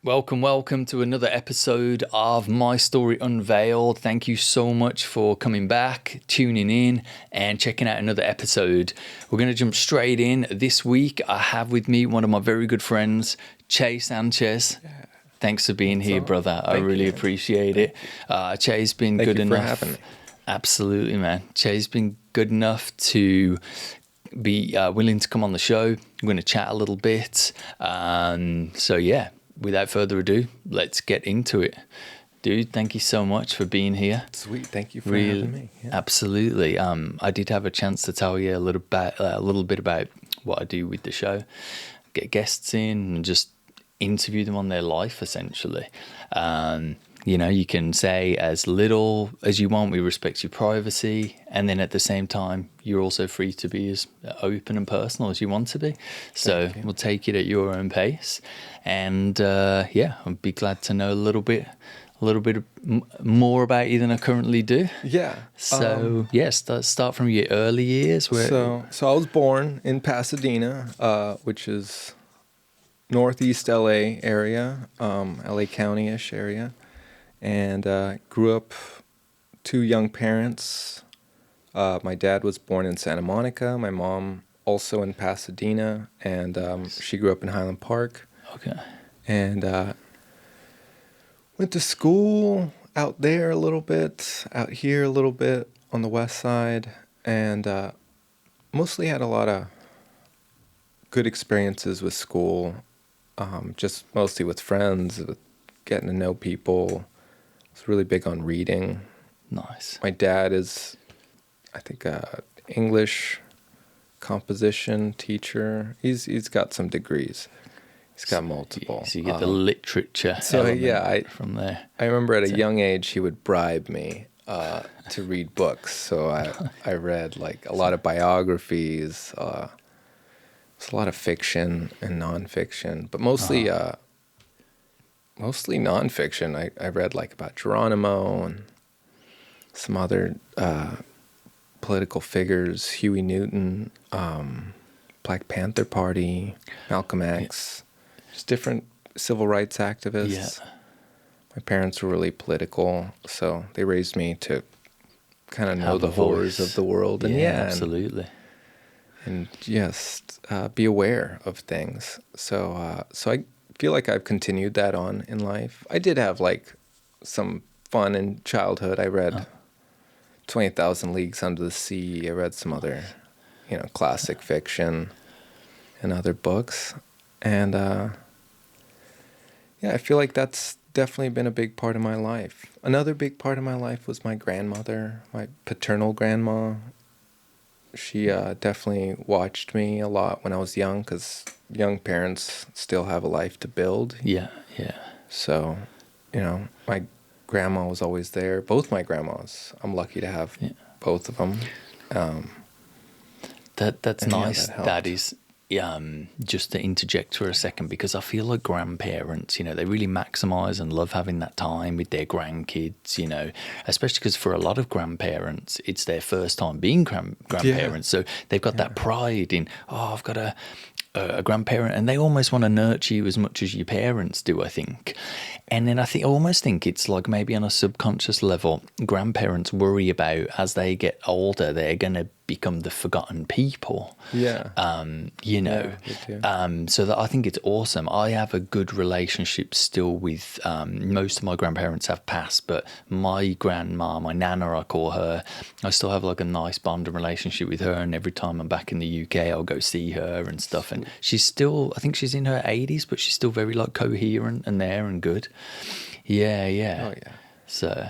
Welcome to another episode of MyStory Unveiled. Thank you so much for coming back, tuning in, and checking out another episode. We're going to jump straight in. This week, I have with me one of my very good friends, Che Sanchez. Thanks for being here, brother. I really appreciate it. Che's been good enough. Thank you for having me. Absolutely, man. Che's been good enough to be willing to come on the show. We're going to chat a little bit. Without further ado, let's get into it. Dude, thank you so much for being here. Sweet, thank you for having me. Yeah. Absolutely. I did have a chance to tell you a little bit about what I do with the show. Get guests in and just interview them on their life, essentially. You can say as little as you want. We respect your privacy. And then at the same time, you're also free to be as open and personal as you want to be. So we'll take it at your own pace. And I'd be glad to know a little bit more about you than I currently do. Yeah. So start from your early years. So I was born in Pasadena, which is northeast LA area, LA County-ish area. And grew up two young parents. My dad was born in Santa Monica. My mom also in Pasadena, and she grew up in Highland Park. Okay. And went to school out there a little bit, out here a little bit on the west side, and mostly had a lot of good experiences with school, just mostly with friends, with getting to know people. Was really big on reading. Nice. My dad is, I think, English composition teacher. He's got some degrees. He's got multiple. So you get the literature. From there. I remember at a young age he would bribe me to read books. So I read like a lot of biographies. It's a lot of fiction and nonfiction, but mostly nonfiction. I read like about Geronimo and some other political figures, Huey Newton, Black Panther Party, Malcolm X, just different civil rights activists. Yeah. My parents were really political, so they raised me to kind of know the horrors of the world. And absolutely. And just be aware of things. So I feel like I've continued that on in life. I did have like some fun in childhood. I read 20,000 Leagues Under the Sea. I read some other, classic fiction and other books. And I feel like that's definitely been a big part of my life. Another big part of my life was my grandmother, my paternal grandma. She definitely watched me a lot when I was young, because young parents still have a life to build. Yeah. So, my grandma was always there. Both my grandmas. I'm lucky to have both of them. That's nice. That is, just to interject for a second, because I feel like grandparents, they really maximize and love having that time with their grandkids, especially because for a lot of grandparents, it's their first time being grandparents. So they've got that pride in, I've got a grandparent, and they almost want to nurture you as much as your parents do, I think. And then I almost think it's like maybe on a subconscious level, grandparents worry about as they get older, they're going to become the forgotten people. Yeah. So that I think it's awesome. I have a good relationship still with, most of my grandparents have passed, but my grandma, my nana, I call her, I still have like a nice bond and relationship with her. And every time I'm back in the UK, I'll go see her and stuff. And she's still, I think she's in her 80s, but she's still very like coherent and there and good. Yeah. Oh, yeah. So...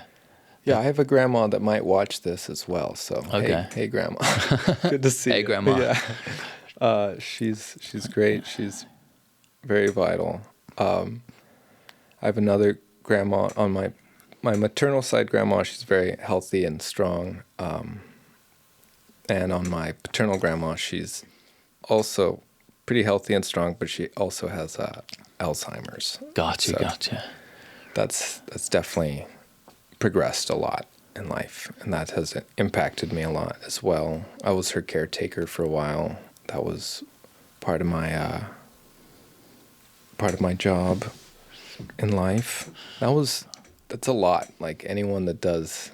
Yeah, I have a grandma that might watch this as well. So, hey grandma. Good to see you. Hey, grandma. Yeah. She's great. She's very vital. I have another grandma on my maternal side. Grandma, she's very healthy and strong. And on my paternal grandma, she's also pretty healthy and strong, but she also has Alzheimer's. Gotcha. That's definitely progressed a lot in life, and that has impacted me a lot as well. I was her caretaker for a while. That was part of my job. in life. That's a lot. Like anyone that does,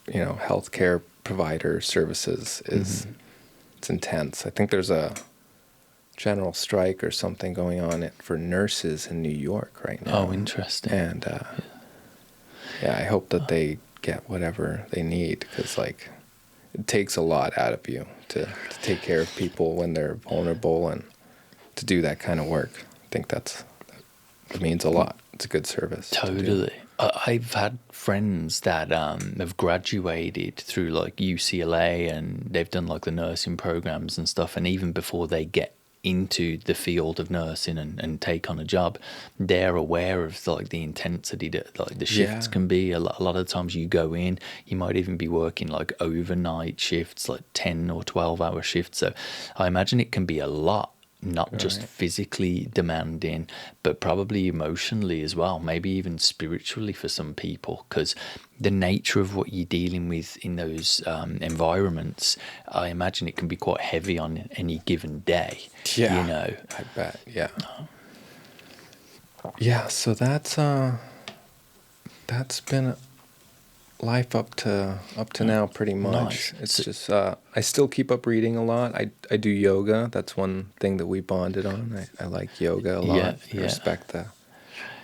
healthcare provider services is it's intense. I think there's a general strike or something going on for nurses in New York right now. Oh, interesting. And I hope that they get whatever they need, because like it takes a lot out of you to take care of people when they're vulnerable, and to do that kind of work. I think that means a lot. It's a good service. Totally. I've had friends that have graduated through like UCLA, and they've done like the nursing programs and stuff, and even before they get into the field of nursing and take on a job, they're aware of like the intensity that like the shifts can be. A lot of the times you go in, you might even be working like overnight shifts, like 10 or 12-hour shifts. So I imagine it can be a lot, not just physically demanding, but probably emotionally as well, maybe even spiritually for some people, because the nature of what you're dealing with in those environments, I imagine it can be quite heavy on any given day. Yeah, you know. I bet. Yeah. Yeah. So that's been life up to now, pretty much. Nice. It's just I still keep up reading a lot. I do yoga. That's one thing that we bonded on. I like yoga a lot. I respect the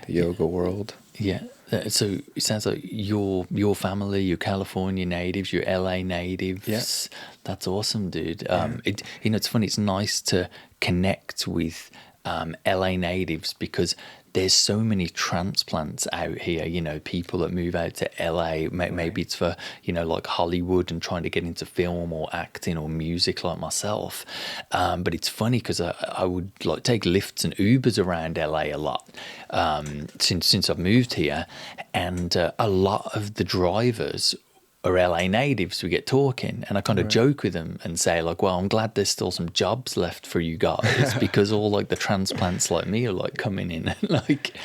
yoga world. Yeah. So it sounds like your family, you're California natives, you're LA natives. Yeah. That's awesome, dude. It's funny. It's nice to connect with LA natives, because there's so many transplants out here, people that move out to LA, maybe it's for, like Hollywood and trying to get into film or acting or music like myself. But it's funny because I would like take lifts and Ubers around LA a lot since I've moved here. And a lot of the drivers are LA natives. We get talking, and I kind of joke with them and say like, well, I'm glad there's still some jobs left for you guys, because all like the transplants like me are like coming in. Like,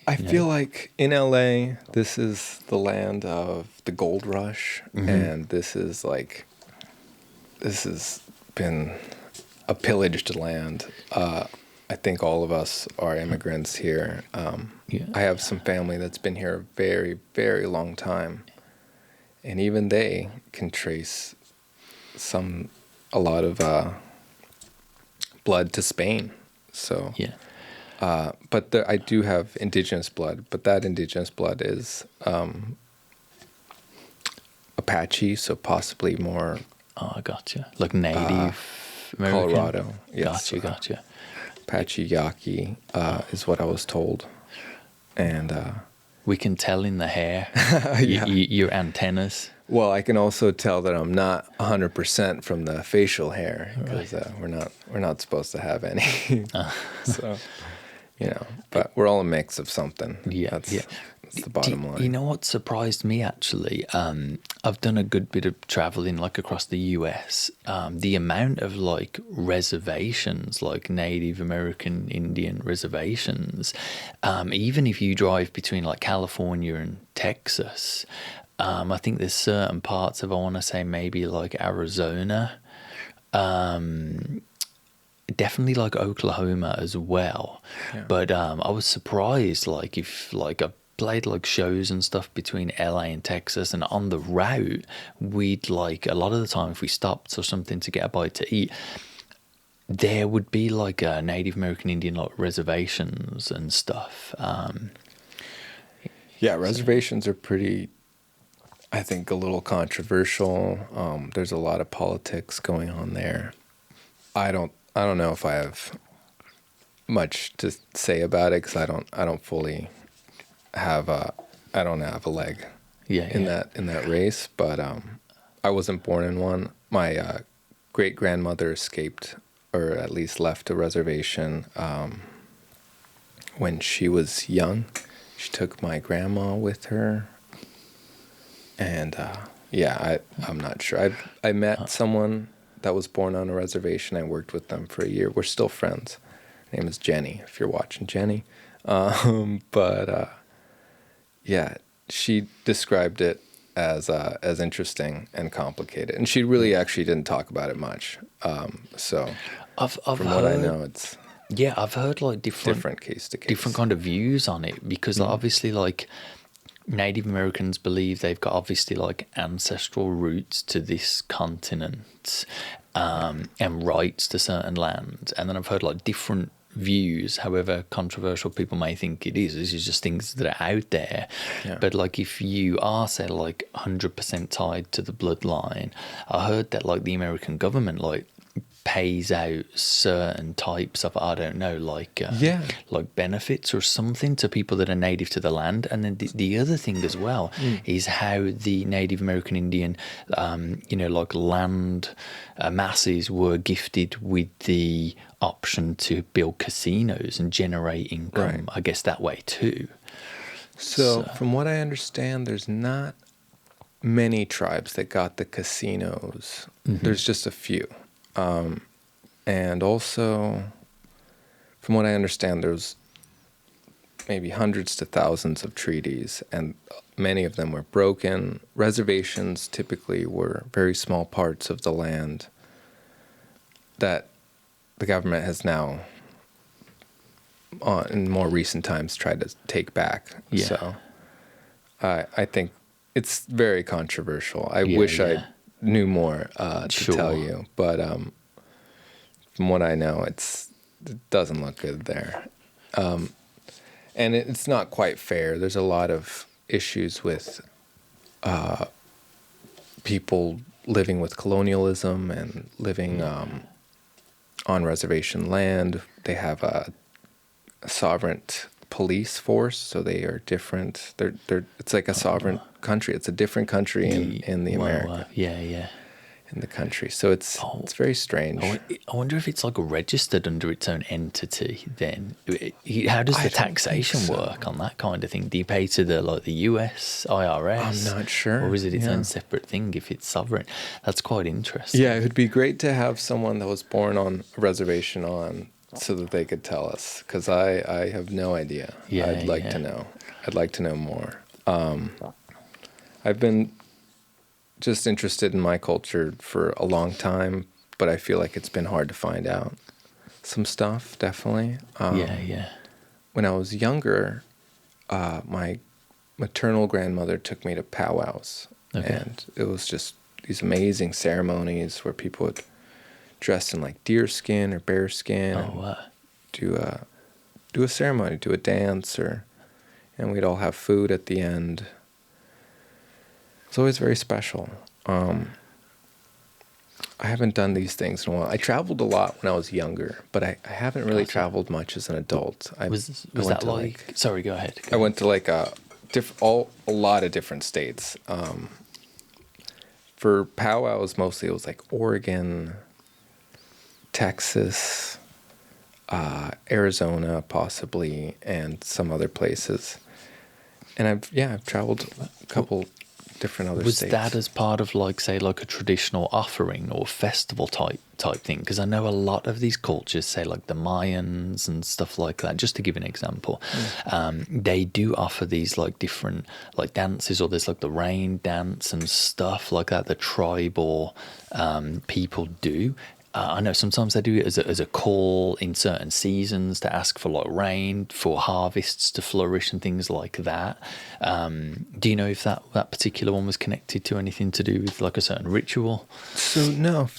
I feel like in LA, this is the land of the gold rush, and this has been a pillaged land. I think all of us are immigrants here. I have some family that's been here a very, very long time. And even they can trace a lot of blood to Spain. So, but I do have indigenous blood, but that indigenous blood is Apache, so possibly more. Oh, I gotcha. Like Native American? Colorado. Yes. Gotcha. Apache Yaqui is what I was told, and. We can tell in the hair, your antennas. Well, I can also tell that I'm not 100% from the facial hair, because we're not supposed to have any. So, but we're all a mix of something. That's the bottom line. You know what surprised me, actually? I've done a good bit of traveling like across the US. The amount of like reservations, like Native American Indian reservations, even if you drive between like California and Texas, I think there's certain parts of, I want to say maybe like Arizona, definitely like Oklahoma as well. But I was surprised, like if like I played like shows and stuff between LA and Texas, and on the route we'd like, a lot of the time if we stopped or something to get a bite to eat, there would be like a Native American Indian like reservations and stuff. Reservations are pretty, I think, a little controversial. There's a lot of politics going on there. I don't know if I have much to say about it, because I don't fully have a leg in that race. But I wasn't born in one. My great grandmother escaped, or at least left a reservation when she was young. She took my grandma with her, and I'm not sure. I met someone that was born on a reservation. I worked with them for a year. We're still friends. Her name is Jenny, if you're watching, Jenny. She described it as interesting and complicated, and she really actually didn't talk about it much. So I've from heard, what I know, it's Yeah, I've heard like different case to case, different kind of views on it because like, obviously like Native Americans believe they've got obviously like ancestral roots to this continent, and rights to certain lands, and then I've heard like different views, however controversial people may think it is. This is just things that are out there. Yeah. But like if you are say like 100% tied to the bloodline, I heard that like the American government like pays out certain types of, I don't know, like like benefits or something to people that are native to the land. And then the other thing as well is how the Native American Indian like land masses were gifted with the option to build casinos and generate income, I guess, that way too. So from what I understand, there's not many tribes that got the casinos. There's just a few. And also, from what I understand, there's maybe hundreds to thousands of treaties, and many of them were broken. Reservations typically were very small parts of the land that the government has now, in more recent times, tried to take back. Yeah. So I think it's very controversial. I wish I knew more to tell you, but from what I know, it doesn't look good there. And it's not quite fair. There's a lot of issues with people living with colonialism and living on reservation land. They have a sovereign police force, so they are different. It's like a sovereign country. It's a different country in the America. In the country. So it's very strange. I wonder if it's like registered under its own entity then. How does the taxation work on that kind of thing? Do you pay to the US IRS? I'm not sure. Or is it its own separate thing if it's sovereign? That's quite interesting. Yeah, it would be great to have someone that was born on a reservation so that they could tell us, because I have no idea. I'd like to know. I'd like to know more. I've been just interested in my culture for a long time, but I feel like it's been hard to find out some stuff, definitely. When I was younger, my maternal grandmother took me to powwows, and it was just these amazing ceremonies where people would dress in like deer skin or bear skin, do a ceremony, do a dance, and we'd all have food at the end. It's always very special. I haven't done these things in a while. I traveled a lot when I was younger, but I haven't really traveled much as an adult. Was that like? Sorry, go ahead. I went to like a lot of different states. For powwows, mostly it was like Oregon, Texas, Arizona, possibly, and some other places. And I've traveled a couple different other states. Was that as part of like, say, like a traditional offering or festival type thing? Because I know a lot of these cultures, say like the Mayans and stuff like that, just to give an example, they do offer these like different like dances, or there's like the rain dance and stuff like that the tribal people do. I know sometimes they do it as a call in certain seasons to ask for like rain, for harvests to flourish and things like that. Do you know if that particular one was connected to anything to do with like a certain ritual? So no,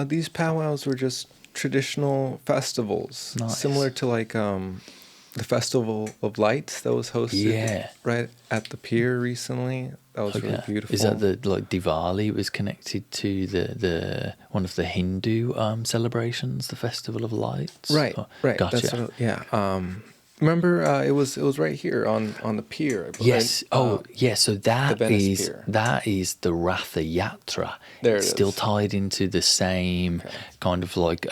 these powwows were just traditional festivals, similar to like the Festival of Lights that was hosted right at the pier recently. That was really beautiful. Is that the like Diwali? It was connected to the one of the Hindu celebrations, the Festival of Lights. Right, right. Gotcha. Remember, it was right here on the pier. Yes. So that is the Ratha Yatra. There it's still tied into the same kind of like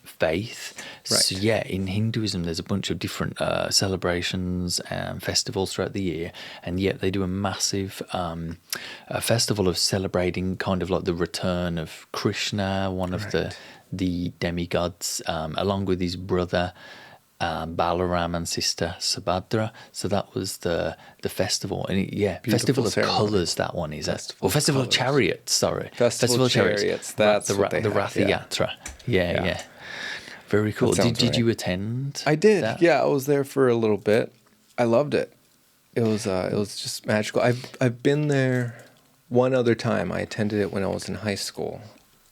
faith. Right. So in Hinduism, there's a bunch of different celebrations and festivals throughout the year, and yet they do a massive festival of celebrating kind of like the return of Krishna, one of the demigods, along with his brother Balaram and sister Subhadra. So that was the festival, and Festival of Colours. That one is Festival of Chariots. Sorry, Festival of Chariots. That's the Ratha Yatra. Yeah. Very cool. That sounds Did right. you attend? I did. that? Yeah, I was there for a little bit. I loved it. It was just magical. I've been there one other time. I attended it when I was in high school.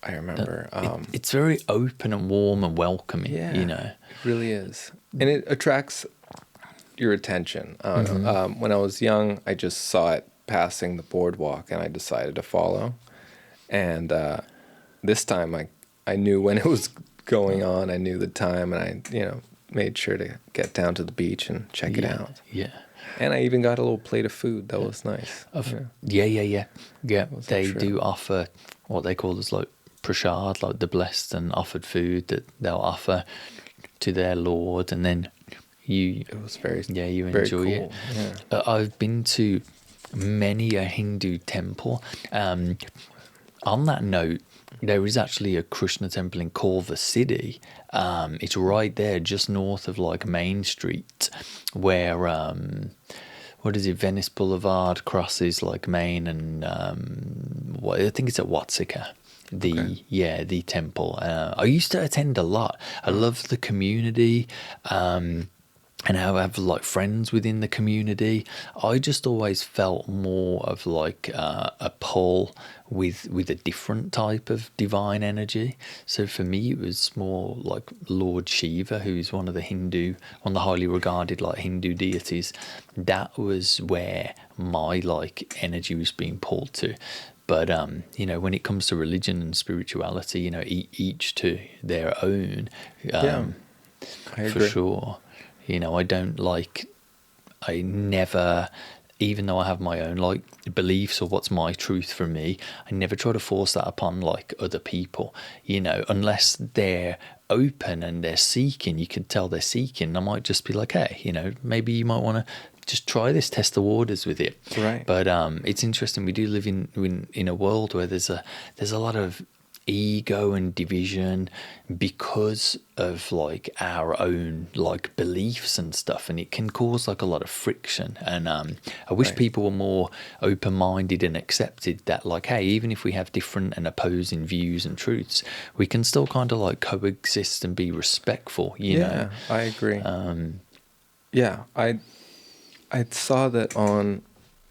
I remember. It's very open and warm and welcoming. Yeah, You know. it really is, and it attracts your attention. I don't Mm-hmm. know. When I was young, I just saw it passing the boardwalk, and I decided to follow. And this time, I knew when it was going on. I knew the time, and I made sure to get down to the beach and check it out. Yeah. And I even got a little plate of food. That was nice. Yeah. was a They trip. do offer what they call as like prasad, like the blessed and offered food that they'll offer to their Lord, and then you. It was very you very enjoy cool. it. Yeah. I've been to many a Hindu temple. On that note, there is actually a Krishna temple in Culver City. It's right there, just north of like Main Street, where what is it? Venice Boulevard crosses like Main and I think it's at Watsika. The temple. I used to attend a lot. I love the community. And I have like friends within the community. I just always felt more of like a pull with a different type of divine energy. So for me, it was more like Lord Shiva, who's one of the highly regarded like Hindu deities. That was where my like energy was being pulled to. But when it comes to religion and spirituality, each to their own. I agree. For sure. I never, even though I have my own like beliefs or what's my truth for me, I never try to force that upon like other people, unless they're open and they're seeking. You can tell they're seeking. I might just be like, hey, maybe you might want to just try this, test the waters with it. Right. But it's interesting. We do live in a world where there's a lot of ego and division because of like our own like beliefs and stuff, and it can cause like a lot of friction. And I wish people were more open-minded and accepted that like, hey, even if we have different and opposing views and truths, we can still kind of like coexist and be respectful, you know. I agree. I saw that on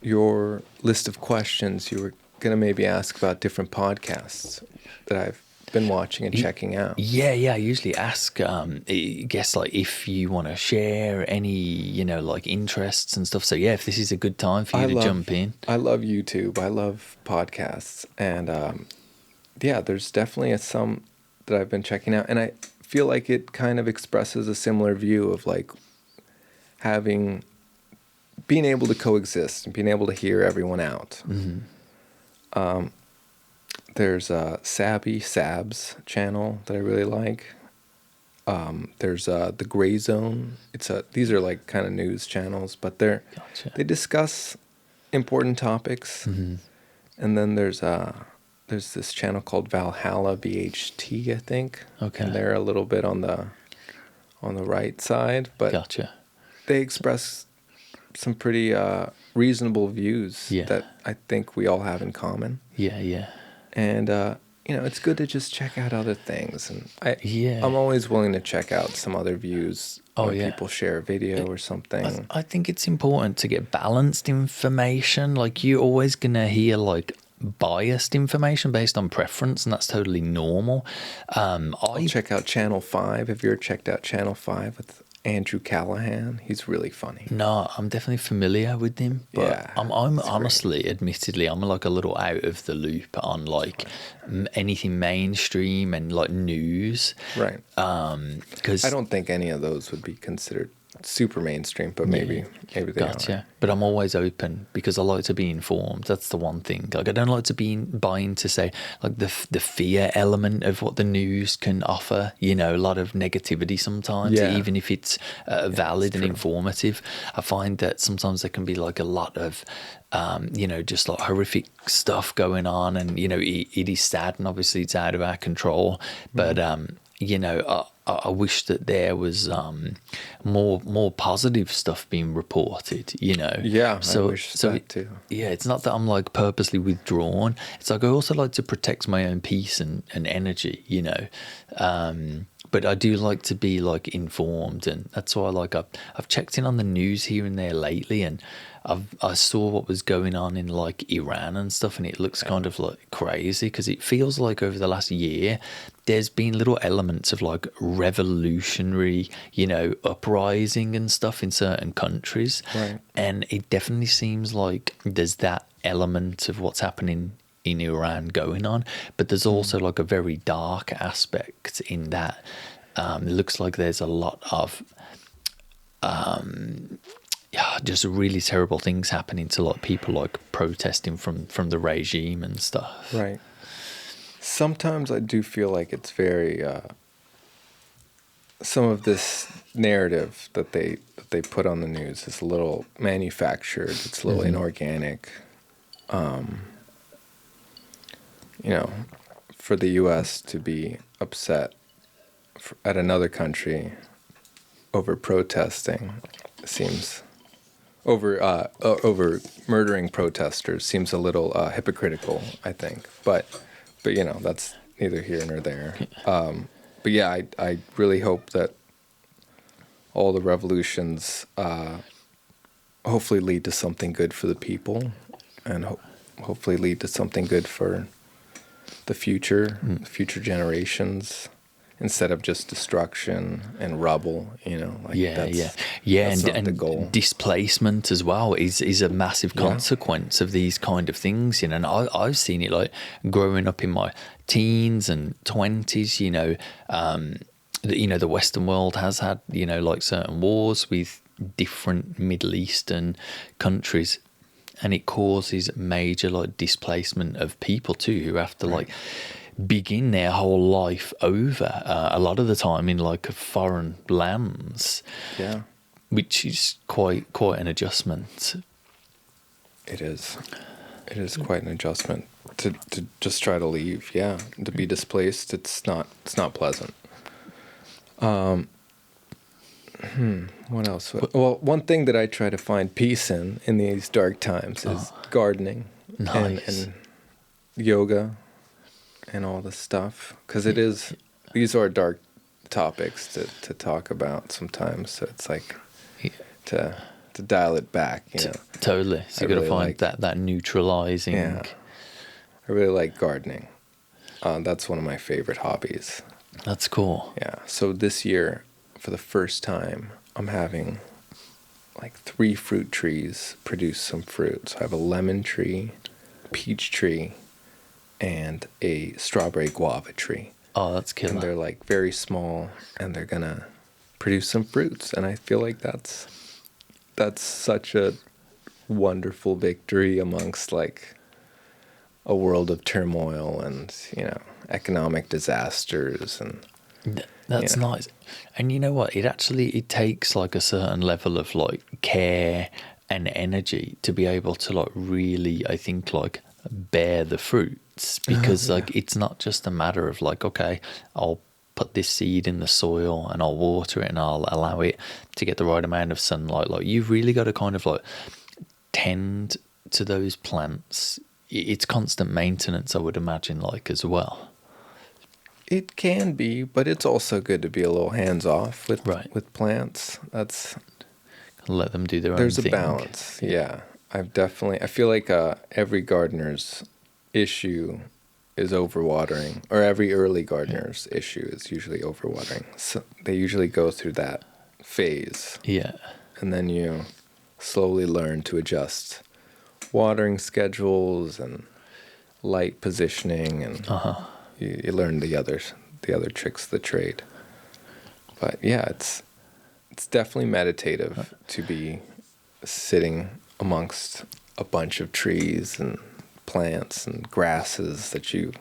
your list of questions you were going to maybe ask about different podcasts that I've been watching and checking out. Yeah. I usually ask guests like if you want to share any, like interests and stuff. So yeah, if this is a good time for you to jump in. I love YouTube. I love podcasts. And there's definitely some that I've been checking out. And I feel like it kind of expresses a similar view of like being able to coexist and being able to hear everyone out. Mm-hmm. There's a Sab's channel that I really like. There's the Gray Zone. These are like kind of news channels, but they discuss important topics. Mm-hmm. And then there's this channel called Valhalla BHT, I think. Okay. And they're a little bit on the right side, but they express some pretty reasonable views that I think we all have in common. Yeah. And it's good to just check out other things. And I'm always willing to check out some other views when people share a video or something. I think it's important to get balanced information. Like you're always gonna hear like biased information based on preference, and that's totally normal. I'll check out Channel 5. Have you ever checked out Channel 5 with Andrew Callahan? He's really funny. No, I'm definitely familiar with him, but I'm honestly, admittedly, I'm like a little out of the loop on like anything mainstream and like news. Right. Because I don't think any of those would be considered super mainstream, but maybe they are. But I'm always open because I like to be informed. That's the one thing. Like I don't like to buy into say like the fear element of what the news can offer. A lot of negativity sometimes, even if it's valid and informative. I find that sometimes there can be like a lot of just like horrific stuff going on, and it is sad, and obviously it's out of our control. But I wish that there was more positive stuff being reported, Yeah, I wish that too. Yeah, it's not that I'm like purposely withdrawn. It's like I also like to protect my own peace and energy, But I do like to be like informed, and that's why like I've checked in on the news here and there lately, and I saw what was going on in like Iran and stuff, and it looks kind of like crazy because it feels like over the last year there's been little elements of like revolutionary, uprising and stuff in certain countries, Right. and it definitely seems like there's that element of what's happening in Iran going on, but there's also like a very dark aspect in that. It looks like there's a lot of just really terrible things happening to like people like protesting from the regime and stuff. Right. Sometimes I do feel like it's very some of this narrative that they put on the news is a little manufactured. It's a little inorganic. For the U.S. to be upset at another country over protesting seems over murdering protesters seems a little hypocritical, I think. But that's neither here nor there. But yeah, I really hope that all the revolutions hopefully lead to something good for the people, and hopefully lead to something good for the future generations, instead of just destruction and rubble. That's not the goal. Displacement as well is a massive consequence of these kind of things, and I've seen it like growing up in my teens and 20s. The Western world has had like certain wars with different Middle Eastern countries, and it causes major like displacement of people too, who have to like begin their whole life over, a lot of the time in like foreign lands. Yeah, which is quite an adjustment. It is quite an adjustment to just try to leave. Yeah, to be displaced, it's not pleasant. What else? Well, one thing that I try to find peace in these dark times is gardening. Nice. and yoga and all this stuff, because these are dark topics to talk about sometimes, so it's like to dial it back, Totally. So you got to find that neutralizing. Yeah, I really like gardening. That's one of my favorite hobbies. That's cool. Yeah, so this year, for the first time, I'm having like 3 fruit trees produce some fruit. So I have a lemon tree, peach tree, and a strawberry guava tree. Oh, that's killer. And they're like very small, and they're gonna produce some fruits. And I feel like that's such a wonderful victory amongst like a world of turmoil and economic disasters. And that's nice. And you know what? It takes like a certain level of like care and energy to be able to like really, I think, like bear the fruits, because like it's not just a matter of like, okay, I'll put this seed in the soil and I'll water it and I'll allow it to get the right amount of sunlight. Like you've really got to kind of like tend to those plants. It's constant maintenance, I would imagine, like as well. It can be, but it's also good to be a little hands off with plants. That's let them do their own thing. There's a balance. Yeah. I feel like every gardener's issue is overwatering, or every early gardener's issue is usually overwatering. So they usually go through that phase. Yeah. And then you slowly learn to adjust watering schedules and light positioning, and you learn the other tricks of the trade. But yeah, it's definitely meditative to be sitting amongst a bunch of trees and plants and grasses that you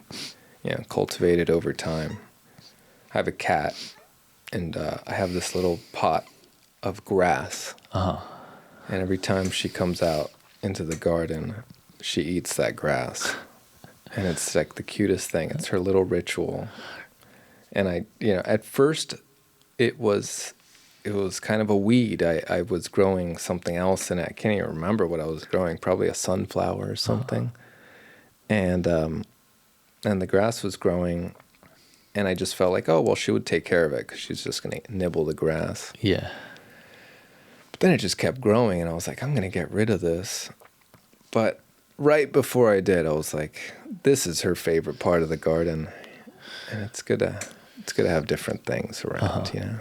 cultivated over time. I have a cat, and I have this little pot of grass. And every time she comes out into the garden, she eats that grass. And it's like the cutest thing. It's her little ritual. And at first it was kind of a weed. I was growing something else, and I can't even remember what I was growing, probably a sunflower or something. And the grass was growing, And I just felt like, oh, well, she would take care of it because she's just going to nibble the grass. Yeah. But then it just kept growing, and I was like, I'm going to get rid of this. But right before I did, I was like, this is her favorite part of the garden. And it's good to have different things around, you know.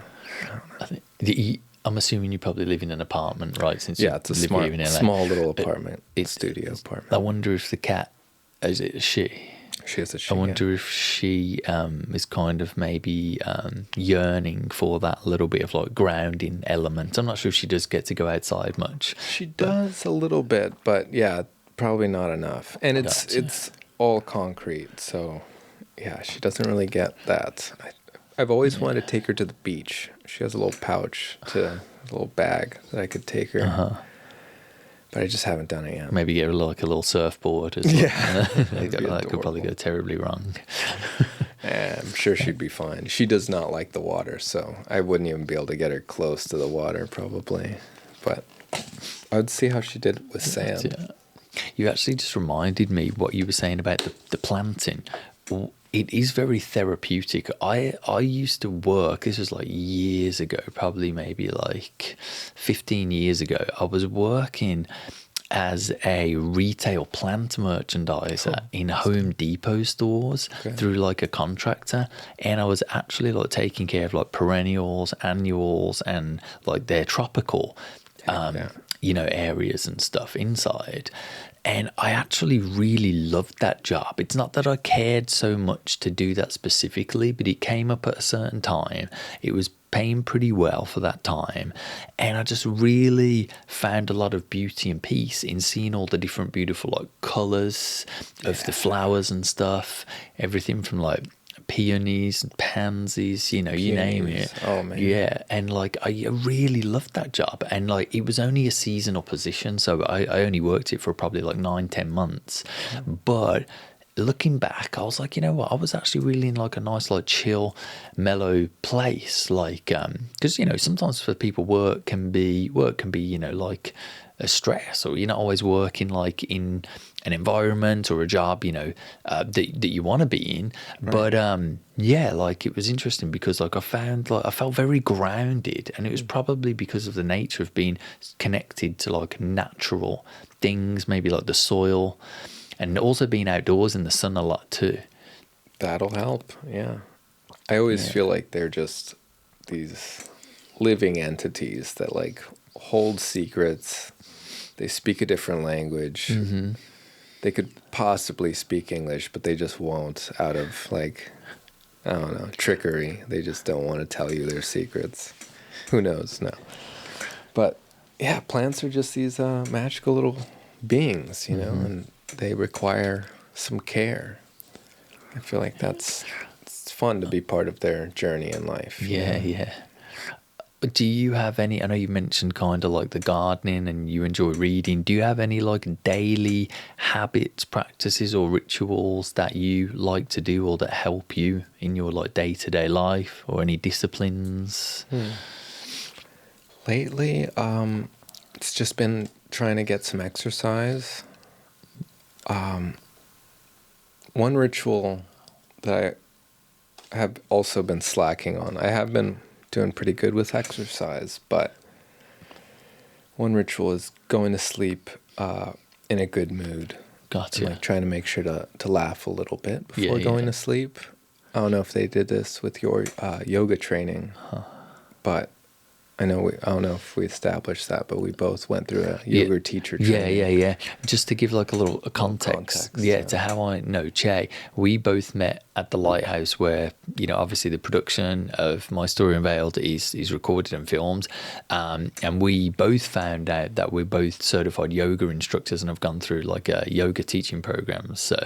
I'm assuming you probably live in an apartment, right? Since it's a small little apartment, studio apartment. I wonder if the cat, is it a she? She is a she. I wonder if she is kind of maybe yearning for that little bit of like grounding element. I'm not sure if she does get to go outside much. She does a little bit, but yeah, probably not enough. And it's all concrete, so yeah, she doesn't really get that. I've always wanted to take her to the beach. She has a little pouch, a little bag that I could take her. But I just haven't done it yet. Maybe get her like a little surfboard as well. Yeah. That could probably go terribly wrong. I'm sure she'd be fine. She does not like the water, so I wouldn't even be able to get her close to the water probably. But I'd see how she did with sand. Yeah. You actually just reminded me what you were saying about the planting. It is very therapeutic. I used to work, this was like years ago, probably maybe like 15 years ago. I was working as a retail plant merchandiser in Home Depot stores through like a contractor. And I was actually like taking care of like perennials, annuals, and like their tropical areas and stuff inside. And I actually really loved that job. It's not that I cared so much to do that specifically, but it came up at a certain time. It was paying pretty well for that time. And I just really found a lot of beauty and peace in seeing all the different beautiful like colours of the flowers and stuff. Everything from like peonies and pansies, you name it. Oh man. Yeah. And like I really loved that job. And like it was only a seasonal position, so I only worked it for probably like 9-10 months. But looking back, I was like, you know what, I was actually really in like a nice like chill, mellow place. Like because sometimes for people work can be like a stress, or you're not always working like in an environment or a job that you want to be in. Right. But like it was interesting because like I found like I felt very grounded, and it was probably because of the nature of being connected to like natural things, maybe like the soil, and also being outdoors in the sun a lot too. That'll help. Yeah, I always feel like they're just these living entities that like hold secrets. They speak a different language. Mm-hmm. They could possibly speak English, but they just won't, out of like, I don't know, trickery. They just don't want to tell you their secrets. Who knows? No. But yeah, plants are just these magical little beings, you know, and they require some care. I feel like it's fun to be part of their journey in life. Yeah, yeah. Do you have any, I know you mentioned kind of like the gardening and you enjoy reading. Do you have any like daily habits, practices or rituals that you like to do or that help you in your like day-to-day life, or any disciplines? Lately, it's just been trying to get some exercise. One ritual that I have also been slacking on. I have been doing pretty good with exercise, but one ritual is going to sleep in a good mood. Gotcha. And, like, trying to make sure to laugh a little bit before going to sleep. I don't know if they did this with your yoga training, but I don't know if we established that, but we both went through a yoga teacher training. Yeah. Just to give like a context, to how I know Che, we both met at the Lighthouse, where obviously the production of MyStory Unveiled is recorded and filmed, and we both found out that we're both certified yoga instructors and have gone through like a yoga teaching program. So,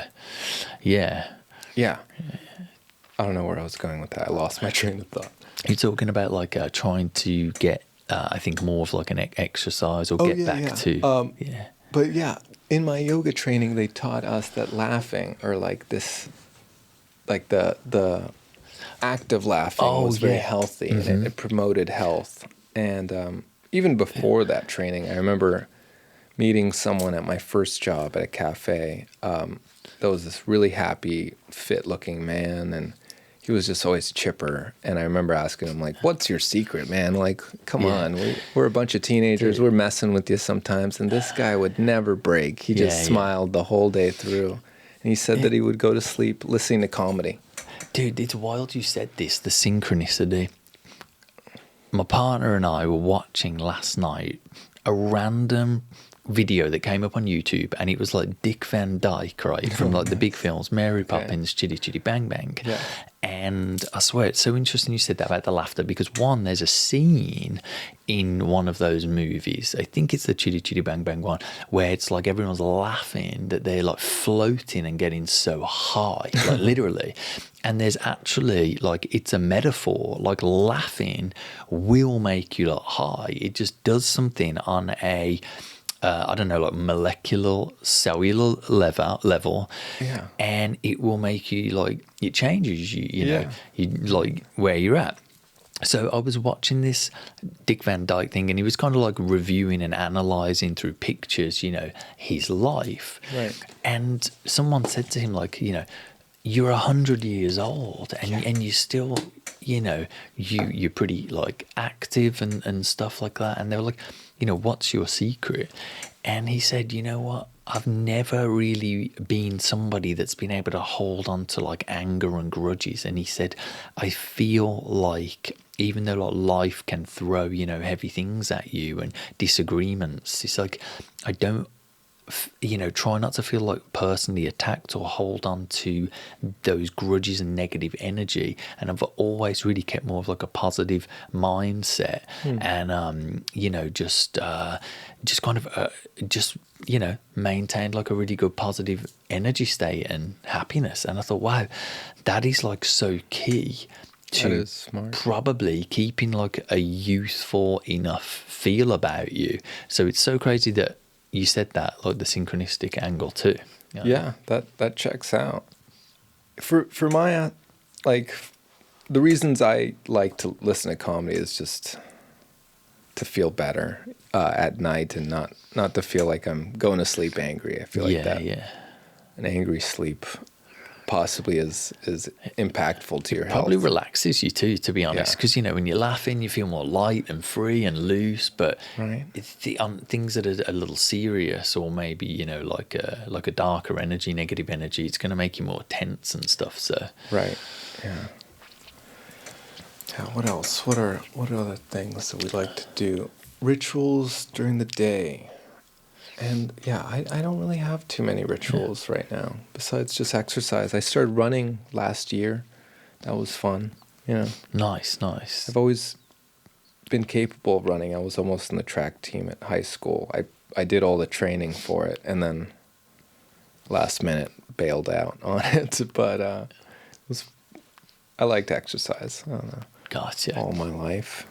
yeah. I don't know where I was going with that. I lost my train of thought. You're talking about like trying to get, I think, more of like an exercise or get back to. But yeah, in my yoga training, they taught us that laughing, or like this, like the act of laughing was very healthy, and it promoted health. And even before that training, I remember meeting someone at my first job at a cafe. There was this really happy, fit-looking man, and he he was just always chipper. And I remember asking him, like, what's your secret, man? Like, come on. We're a bunch of teenagers. We're messing with you sometimes. And this guy would never break. He just smiled the whole day through. And he said that he would go to sleep listening to comedy. Dude, it's wild you said this, the synchronicity. My partner and I were watching last night a random video that came up on YouTube, and it was like Dick Van Dyke, right, from like the big films, Mary Poppins, Chitty Chitty Bang Bang. Yeah. And I swear it's so interesting you said that about the laughter, because one, there's a scene in one of those movies, I think it's the Chitty Chitty Bang Bang one, where it's like everyone's laughing that they're like floating and getting so high, like literally. And there's actually, like, it's a metaphor, like laughing will make you like high. It just does something on a I don't know, like molecular, cellular level, and it will make you, like, it changes you, you know, you like where you're at. So I was watching this Dick Van Dyke thing, and he was kind of like reviewing and analysing through pictures, you know, his life. Right. And someone said to him, like, you know, you're 100 years old, and you still, you know, you're pretty like active and stuff like that. And they were like, you know, what's your secret? And he said, you know what? I've never really been somebody that's been able to hold on to like anger and grudges. And he said, I feel like even though like life can throw, you know, heavy things at you and disagreements, it's like, I don't, you know, try not to feel like personally attacked or hold on to those grudges and negative energy. And I've always really kept more of like a positive mindset, and you know, just kind of just, you know, maintained like a really good positive energy state and happiness. And I thought, wow, that is like so key to probably keeping like a youthful enough feel about you. So it's so crazy that you said that, like the synchronistic angle too. You know? Yeah, that checks out. For my, like, the reasons I like to listen to comedy is just to feel better at night, and not to feel like I'm going to sleep angry. I feel like an angry sleep possibly is impactful to your health. Probably relaxes you too, to be honest, because you know, when you're laughing you feel more light and free and loose. But it's things that are a little serious, or maybe, you know, like a darker energy, negative energy, it's going to make you more tense and stuff. So what else? What are other things that we like to do? Rituals during the day. And I don't really have too many rituals right now, besides just exercise. I started running last year. That was fun. You know. Nice. I've always been capable of running. I was almost in the track team at high school. I did all the training for it, and then last minute bailed out on it. But I like to exercise. I don't know. Gotcha. All my life.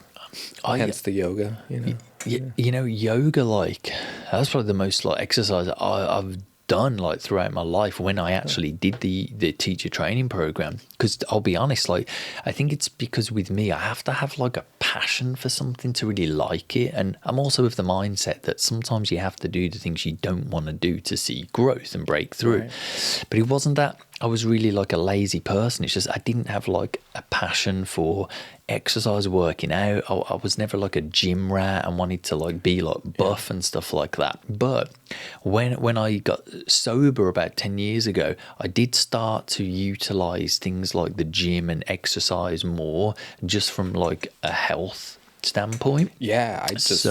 Hence the yoga, you know. You know, yoga, like, that's probably the most like exercise I've done like throughout my life when I actually did the teacher training program. Because I'll be honest, like, I think it's because with me I have to have like a passion for something to really like it. And I'm also of the mindset that sometimes you have to do the things you don't want to do to see growth and break through. But it wasn't that I was really like a lazy person. It's just I didn't have like a passion for exercise, working out. I was never like a gym rat and wanted to like be like buff and stuff like that. But when I got sober about 10 years ago, I did start to utilize things like the gym and exercise more, just from like a health standpoint. I just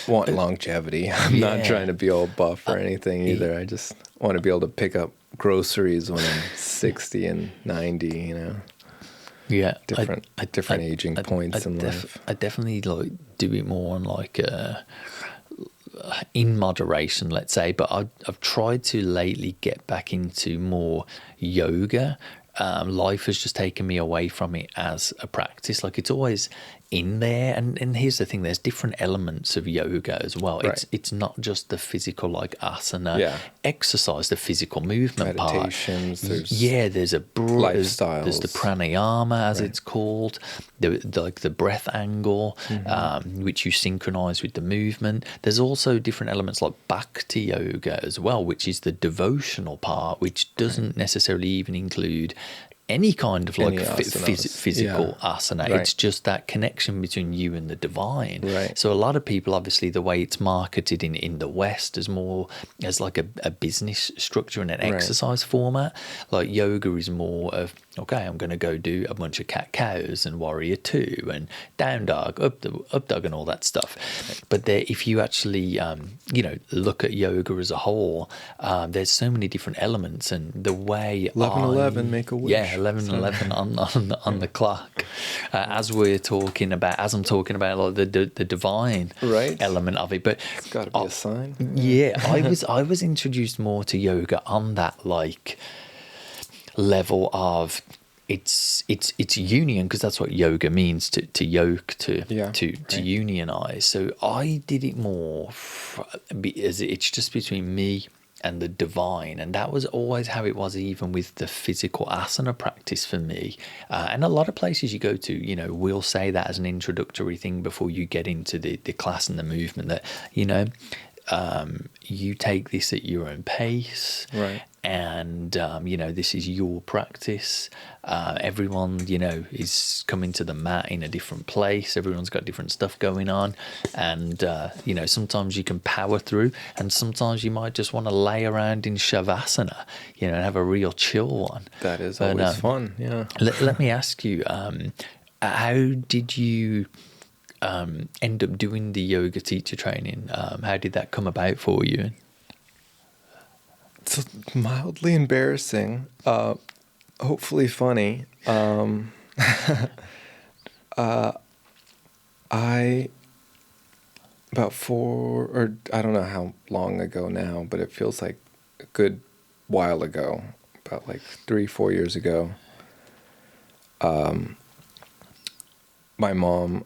want longevity. I'm not trying to be all buff or anything either. I just want to be able to pick up groceries when I'm 60 and 90, you know. Different aging points in life. I definitely like do it more on like in moderation, let's say. But I've tried to lately get back into more yoga. Life has just taken me away from it as a practice. Like, it's always in there, and here's the thing, there's different elements of yoga as well. It's not just the physical like asana exercise, the physical movement meditations, part. There's a lifestyles. There's the pranayama, as it's called, the breath angle, which you synchronize with the movement. There's also different elements like bhakti yoga as well, which is the devotional part, which doesn't necessarily even include any kind of like Any asanas. physical asana. Right. It's just that connection between you and the divine. Right. So a lot of people, obviously, the way it's marketed in the West is more as like a business structure and an exercise format. Like yoga is more of, okay, I'm going to go do a bunch of cat cows and warrior two and down dog, up dog and all that stuff. But there, if you actually, look at yoga as a whole, there's so many different elements, and the way 11:11, make a wish. Yeah, 11:11 on the clock. As I'm talking about like the divine element of it, but it's got to be a sign. Yeah, I was introduced more to yoga on that like level of it's union, because that's what yoga means, to yoke, to unionize. So I did it more as it's just between me and the divine, and that was always how it was, even with the physical asana practice for me. And a lot of places you go to, will say that as an introductory thing before you get into the class and the movement, that you take this at your own pace, right? And this is your practice. Everyone is coming to the mat in a different place. Everyone's got different stuff going on, and sometimes you can power through, and sometimes you might just want to lay around in shavasana, and have a real chill one. That is always fun. Yeah. Let me ask you, how did you end up doing the yoga teacher training? How did that come about for you? It's mildly embarrassing, hopefully funny. About 4, or I don't know how long ago now, but it feels like a good while ago, about like 3-4 years ago, my mom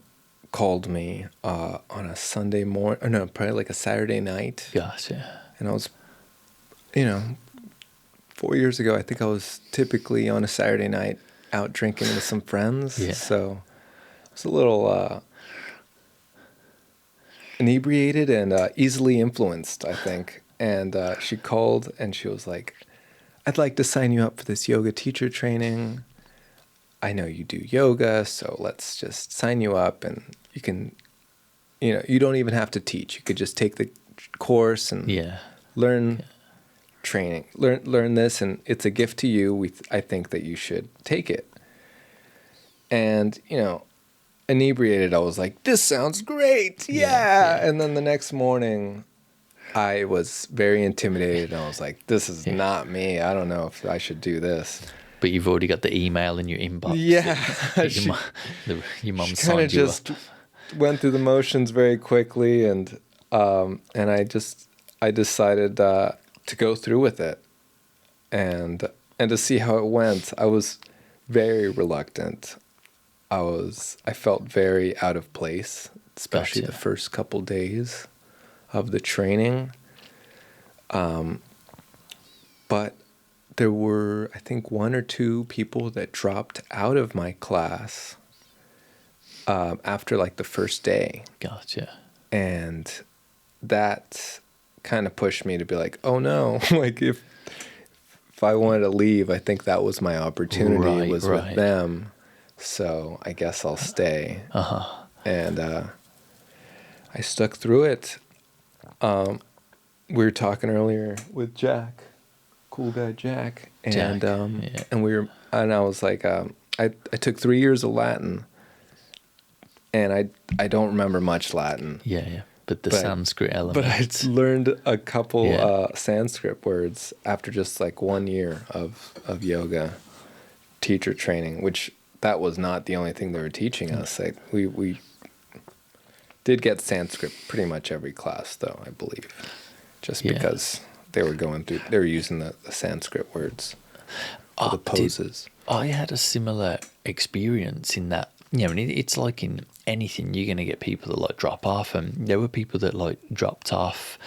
called me on a Sunday morning, or no, probably like a Saturday night. Gotcha. And I was, 4 years ago, I think I was typically on a Saturday night out drinking with some friends. Yeah. So I was a little inebriated and easily influenced, I think. And she called and she was like, I'd like to sign you up for this yoga teacher training. I know you do yoga, so let's just sign you up, and you can, you don't even have to teach. You could just take the course and learn training, learn this, and it's a gift to you. I think that you should take it. And, inebriated, I was like, this sounds great. Yeah. And then the next morning, I was very intimidated, and I was like, this is not me. I don't know if I should do this. But you've already got the email in your inbox. Yeah. Your mom she signed kind of you just up. went through the motions very quickly, and I decided to go through with it, and to see how it went. I was very reluctant. I felt very out of place, especially the first couple days of the training. But there were, I think, 1 or 2 people that dropped out of my class after like the first day. Gotcha. And that kind of pushed me to be like, oh no, like if I wanted to leave, I think that was my opportunity, with them. So I guess I'll stay. And I stuck through it. We were talking earlier with Jack, cool guy Jack, and I was like, I took 3 years of Latin, and I don't remember much Latin. But Sanskrit element. But I learned a couple Sanskrit words after just like 1 year of yoga teacher training, which that was not the only thing they were teaching us. Like we did get Sanskrit pretty much every class, though, I believe, just because they were using the Sanskrit words for the poses. I had a similar experience in that. It's like in anything, you're going to get people that like drop off, and there were people that like dropped off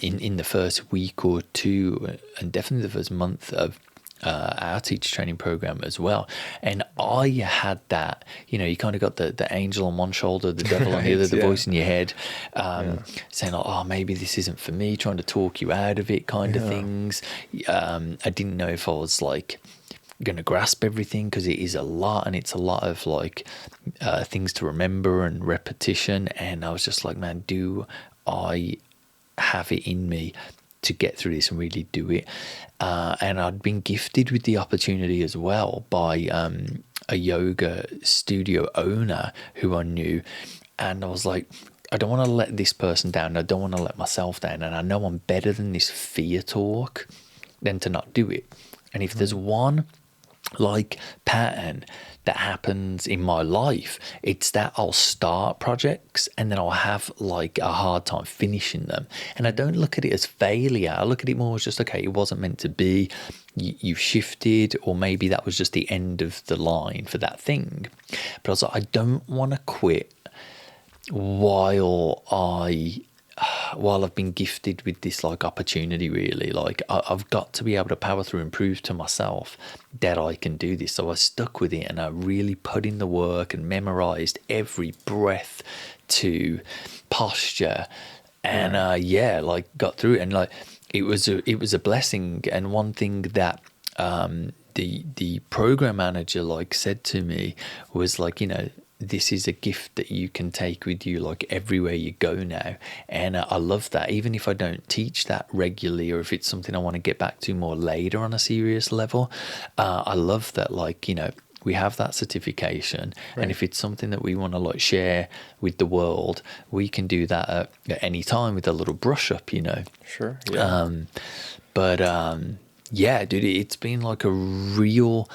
in the first week or two, and definitely the first month of our teacher training program as well. And I had that, you kind of got the angel on one shoulder, the devil on the other, the voice in your head, saying like, oh, maybe this isn't for me, trying to talk you out of it kind of things. I didn't know if I was like going to grasp everything, because it is a lot, and it's a lot of like things to remember and repetition. And I was just like, man, do I have it in me to get through this and really do it? And I'd been gifted with the opportunity as well by a yoga studio owner who I knew, and I was like, I don't want to let this person down, I don't want to let myself down, and I know I'm better than this fear talk than to not do it. And if there's one like pattern that happens in my life, it's that I'll start projects and then I'll have like a hard time finishing them. And I don't look at it as failure. I look at it more as just, okay, it wasn't meant to be. You shifted, or maybe that was just the end of the line for that thing. But I was like, I don't want to quit while I've been gifted with this like opportunity. Really, like I've got to be able to power through and prove to myself that I can do this. So I stuck with it, and I really put in the work and memorized every breath to posture, and like got through it. And like it was a blessing. And one thing that the program manager like said to me was like, you know, this is a gift that you can take with you like everywhere you go now. And I love that, even if I don't teach that regularly, or if it's something I want to get back to more later on a serious level. I love that, like, you know, we have that certification, right. And if it's something that we want to like share with the world, we can do that at any time with a little brush up, you know. Sure. Yeah. Yeah, dude, it's been like a real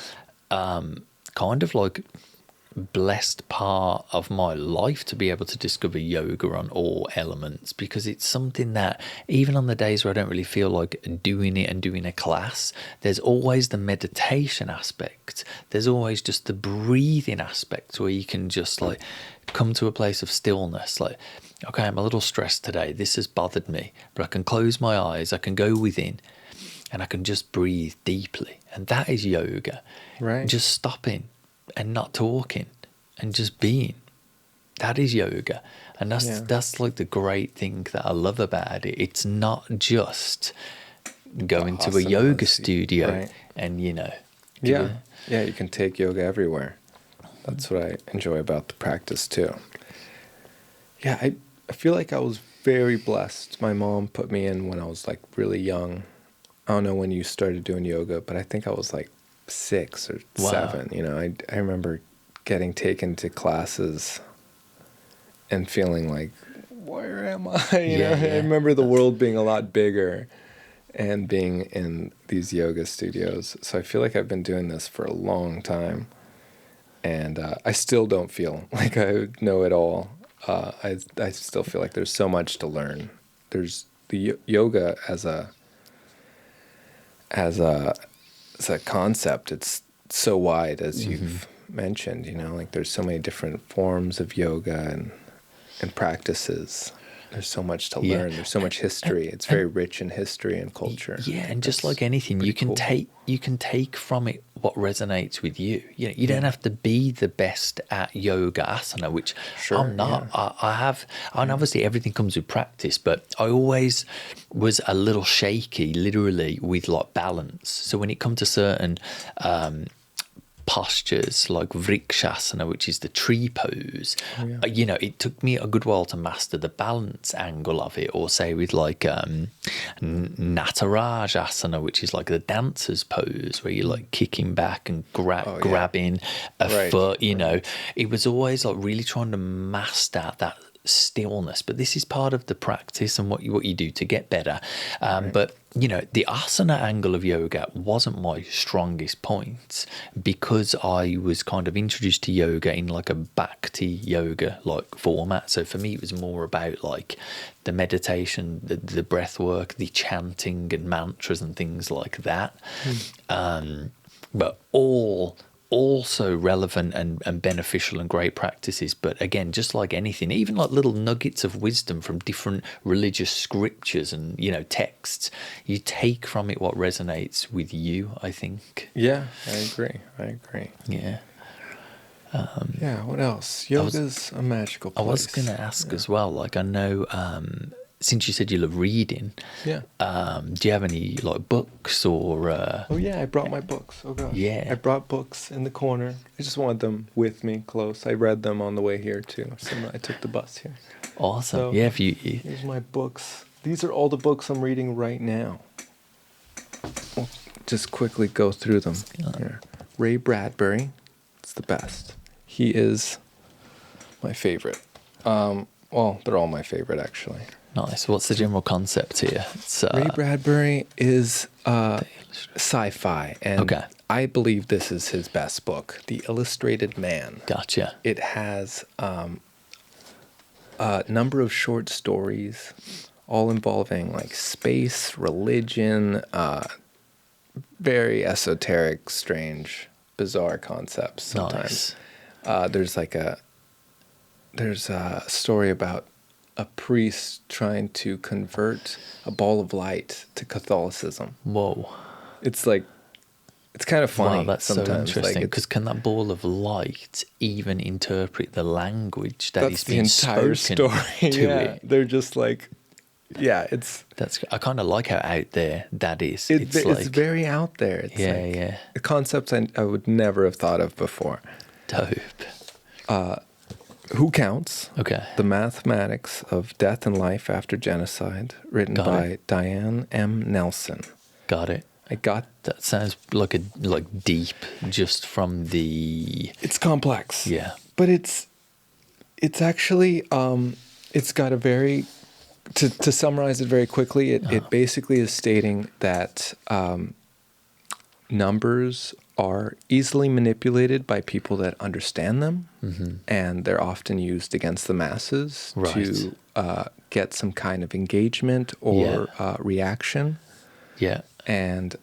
kind of like blessed part of my life to be able to discover yoga on all elements, because it's something that even on the days where I don't really feel like doing it and doing a class, there's always the meditation aspect, there's always just the breathing aspect where you can just like come to a place of stillness, like, okay, I'm a little stressed today, this has bothered me, but I can close my eyes, I can go within, and I can just breathe deeply. And that is yoga, right? Just stopping and not talking and just being. That is yoga. And that's like the great thing that I love about it. It's not just going to a yoga studio, right. And, you know. Yeah, you can take yoga everywhere. That's what I enjoy about the practice too. Yeah, I feel like I was very blessed. My mom put me in when I was like really young. I don't know when you started doing yoga, but I think I was like 6 or 7. You know, I remember getting taken to classes and feeling like, where am I? You know, I remember the world being a lot bigger and being in these yoga studios. So I feel like I've been doing this for a long time, and I still don't feel like I know it all. I still feel like there's so much to learn. There's the yoga as a concept, it's so wide, as you've mentioned, you know, like there's so many different forms of yoga and practices. There's so much to learn. There's so much history. It's very rich in history and culture. Yeah, and just like anything, you can take from it what resonates with you. You know, you don't have to be the best at yoga asana, which I'm not. Yeah. And obviously everything comes with practice, but I always was a little shaky, literally, with like balance. So when it comes to certain postures like vrikshasana, which is the tree pose, you know, it took me a good while to master the balance angle of it. Or say with like natarajasana, which is like the dancer's pose, where you're like kicking back and grabbing a foot, you know. It was always like really trying to master that stillness, but this is part of the practice and what you do to get better. But you know, the asana angle of yoga wasn't my strongest point, because I was kind of introduced to yoga in like a bhakti yoga like format. So for me, it was more about like the meditation, the breath work, the chanting and mantras and things like that. But all also relevant and beneficial and great practices. But again, just like anything, even like little nuggets of wisdom from different religious scriptures and, you know, texts, you take from it what resonates with you, I think. Yeah, I agree. Yeah. What else? Yoga's a magical place. I was going to ask as well, like I know since you said you love reading, Yeah. do you have any like books or? Oh yeah, I brought my books. Oh gosh. Yeah. I brought books in the corner. I just wanted them with me, close. I read them on the way here too. So I took the bus here. Awesome. So, yeah. If you. Here's my books. These are all the books I'm reading right now. We'll just quickly go through them here. Ray Bradbury. It's the best. He is my favorite. Well, they're all my favorite actually. Nice. What's the general concept here? It's, Ray Bradbury is sci-fi, and Okay. I believe this is his best book, The Illustrated Man. Gotcha. It has a number of short stories, all involving like space, religion, very esoteric, strange, bizarre concepts sometimes. Nice. There's a story about a priest trying to convert a ball of light to Catholicism. Whoa. It's kind of funny. Wow, that's sometimes. so interesting. Like Because can that ball of light even interpret the language that is that's the being entire spoken story. to Yeah, it? they're just like, yeah, it's I kind of like how out there that is. it's like very out there. It's Yeah, like yeah. a concept I would never have thought of before. dope. Who Counts? Okay. The Mathematics of Death and Life After Genocide, written Got by it. Diane M. Nelson. Got it. I got That sounds like deep just from the it's complex. yeah. But it's actually it's got a very to summarize it very quickly, it basically is stating that numbers are easily manipulated by people that understand them, and they're often used against the masses to get some kind of engagement or reaction. Yeah. And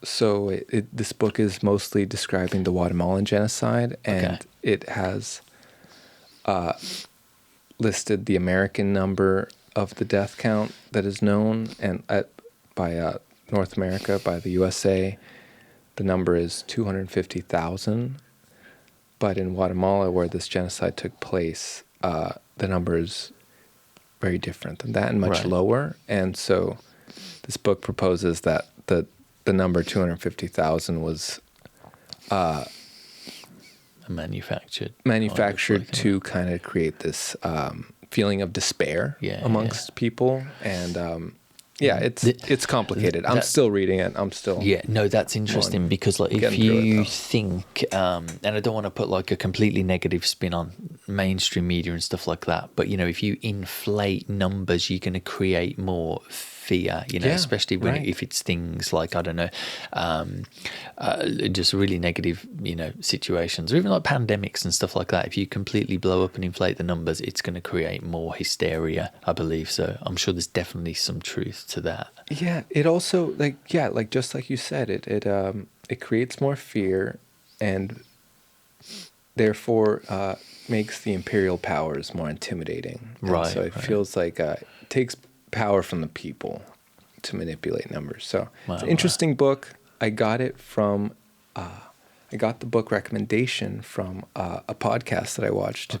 so this book is mostly describing the Guatemalan genocide, and it has listed the American number of the death count that is known, and by North America, by the USA, the number is 250,000. But in Guatemala, where this genocide took place, the number is very different than that and much lower. And so this book proposes that the number 250,000 was manufactured to kind of create this feeling of despair amongst people. And it's complicated. I'm still reading it. I'm still that's interesting because like if you think and I don't want to put like a completely negative spin on mainstream media and stuff like that, but if you inflate numbers, you're going to create more fear, especially when if it's things like, I don't know, just really negative, situations, or even like pandemics and stuff like that. If you completely blow up and inflate the numbers, it's going to create more hysteria, I believe. So I'm sure there's definitely some truth to that. Yeah, it also just like you said, it creates more fear, and therefore makes the imperial powers more intimidating. And so it feels like it takes power from the people to manipulate numbers. So it's an interesting book. I got it from I got the book recommendation from a podcast that I watched.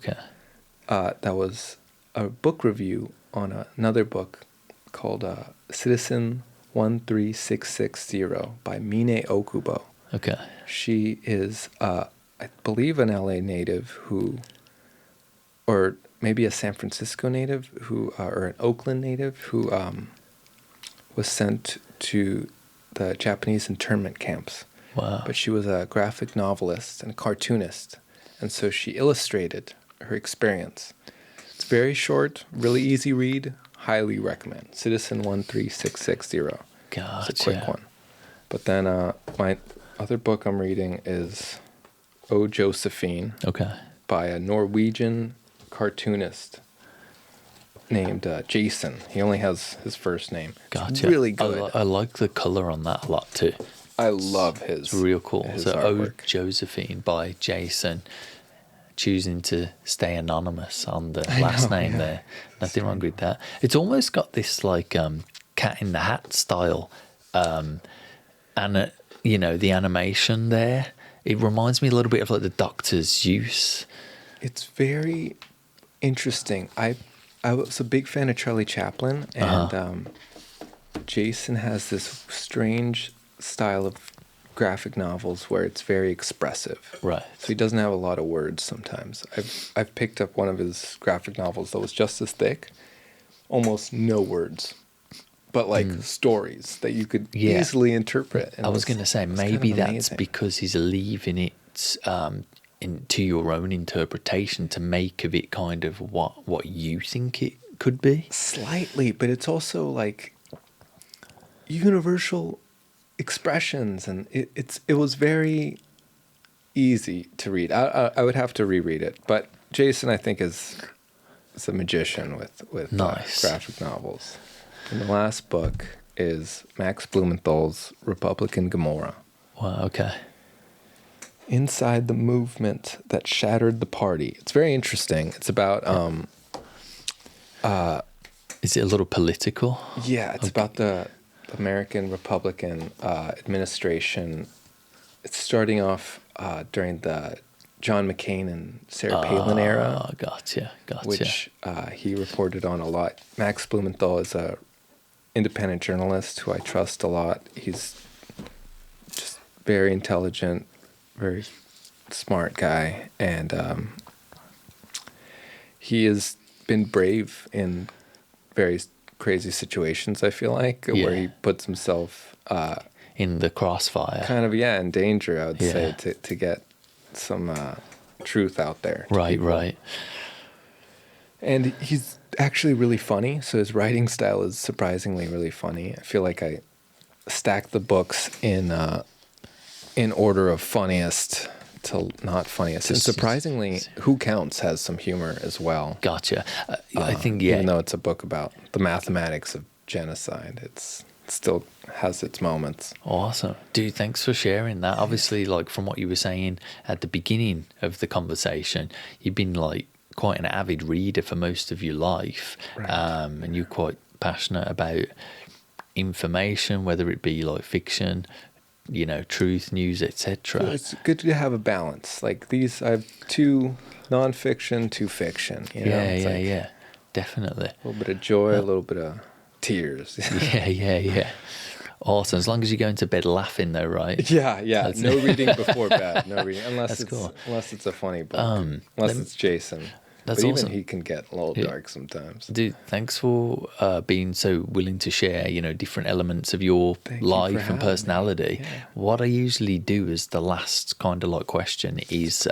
That was a book review on another book called Citizen 13660 by Mine Okubo. She is I believe an LA native or maybe a San Francisco native or an Oakland native who was sent to the Japanese internment camps. Wow. But she was a graphic novelist and a cartoonist, and so she illustrated her experience. It's very short, really easy read, highly recommend. Citizen 13660. Gotcha. It's a quick one. But then my other book I'm reading is O Josephine by a Norwegian cartoonist named Jason. He only has his first name. Gotcha. It's really good. I like the color on that a lot too. I love his. It's real cool. So artwork. O Josephine by Jason, choosing to stay anonymous on the last name there. Nothing wrong with that. It's almost got this like Cat in the Hat style, and the animation there. It reminds me a little bit of like the Doctor Seuss. It's very interesting. I was a big fan of Charlie Chaplin, and Jason has this strange style of graphic novels where it's very expressive. Right. So he doesn't have a lot of words sometimes. I've picked up one of his graphic novels that was just as thick, almost no words, but like stories that you could easily interpret. And I was going to say maybe kind of that's amazing. because he's leaving it into your own interpretation to make of it kind of what you think it could be. Slightly, but it's also like universal expressions, and it was very easy to read. I would have to reread it, but Jason, I think, is a magician with Nice. graphic novels. And the last book is Max Blumenthal's Republican Gomorrah. Wow, okay. Inside the movement that shattered the party. It's very interesting. It's about Is it a little political? yeah, it's about the American Republican administration. It's starting off during the John McCain and Sarah Palin era, Gotcha. which he reported on a lot. Max Blumenthal is a independent journalist who I trust a lot. He's just very intelligent, very smart guy, and he has been brave in very crazy situations, I feel like, where he puts himself in the crossfire. kind of, in danger, I would Yeah. say, to get some truth out there. to Right, people. right. And he's actually really funny, so his writing style is surprisingly really funny. I feel like I stacked the books in order of funniest to not funniest. And surprisingly, Who Counts has some humor as well. Gotcha. I think, Even though it's a book about the mathematics of genocide, it still has its moments. Awesome. Dude, thanks for sharing that. Obviously, like from what you were saying at the beginning of the conversation, you've been like quite an avid reader for most of your life. Right. And you're quite passionate about information, whether it be like fiction, truth, news, etc. It's good to have a balance. Like these, I have 2 nonfiction, 2 fiction. It's like Yeah. Definitely. a little bit of joy, a little bit of tears. Yeah. Awesome. As long as you go into bed laughing, though, right? Yeah. No reading before bed. No reading unless That's cool. unless it's a funny book. Unless it's Jason. That's but awesome. even he can get a little dark sometimes. Dude, thanks for being so willing to share, different elements of your Thank you life for and having personality. me. Yeah. What I usually do as the last kind of like question is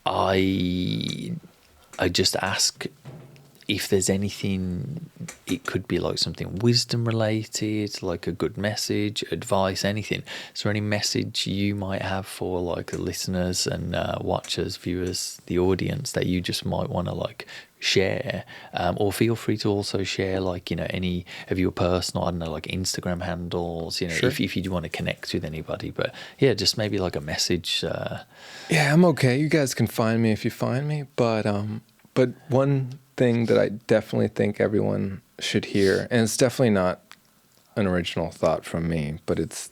I just ask if there's anything. It could be like something wisdom related, like a good message, advice, anything. Is there any message you might have for like the listeners and watchers, viewers, the audience that you just might want to like share? Or feel free to also share like any of your personal, I don't know, like Instagram handles, Sure. if you do want to connect with anybody. But yeah, just maybe like a message. Yeah, I'm okay. You guys can find me if you find me. But one thing that I definitely think everyone should hear, and it's definitely not an original thought from me, but it's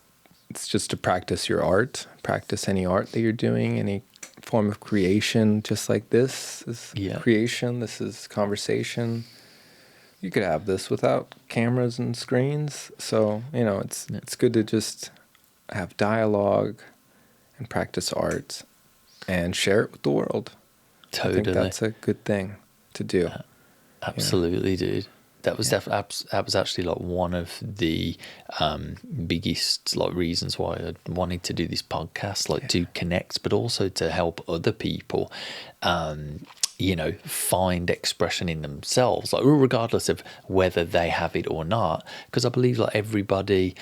just to practice your art, practice any art that you're doing, any form of creation, just like this is creation, this is conversation. You could have this without cameras and screens. So, it's good to just have dialogue and practice art and share it with the world. Totally. I think that's a good thing to do. Absolutely, dude. That was that was actually like one of the biggest like reasons why I wanted to do this podcast, like to connect, but also to help other people, find expression in themselves, like regardless of whether they have it or not. Because I believe like everybody.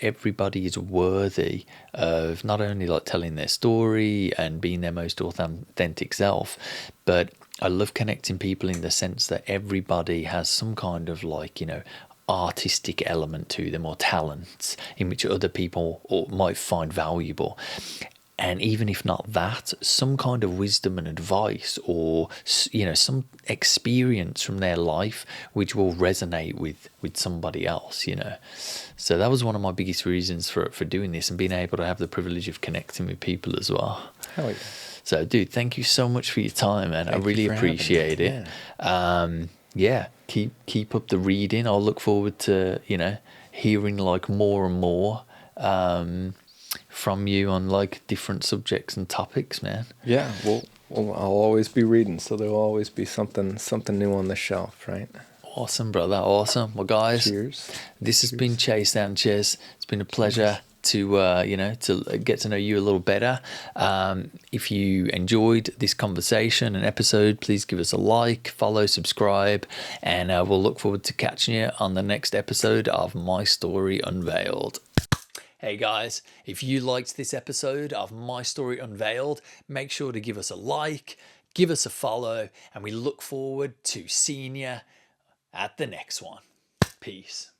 Everybody is worthy of not only like telling their story and being their most authentic self, but I love connecting people in the sense that everybody has some kind of like, artistic element to them or talents in which other people might find valuable. And even if not that, some kind of wisdom and advice, or some experience from their life which will resonate with somebody else. So that was one of my biggest reasons for doing this, and being able to have the privilege of connecting with people as well. Hell yeah. So dude, thank you so much for your time, man. I really appreciate it. Yeah, keep up the reading. I'll look forward to hearing like more and more from you on like different subjects and topics, man. Yeah, well, I'll always be reading, so there'll always be something new on the shelf, right? Awesome, brother. Awesome. Well, guys, cheers. This has been Che Sanchez. It's been a pleasure to get to know you a little better. If you enjoyed this conversation and episode, please give us a like, follow, subscribe, and we'll look forward to catching you on the next episode of My Story Unveiled. Hey guys, if you liked this episode of My Story Unveiled, make sure to give us a like, give us a follow, and we look forward to seeing you at the next one. Peace.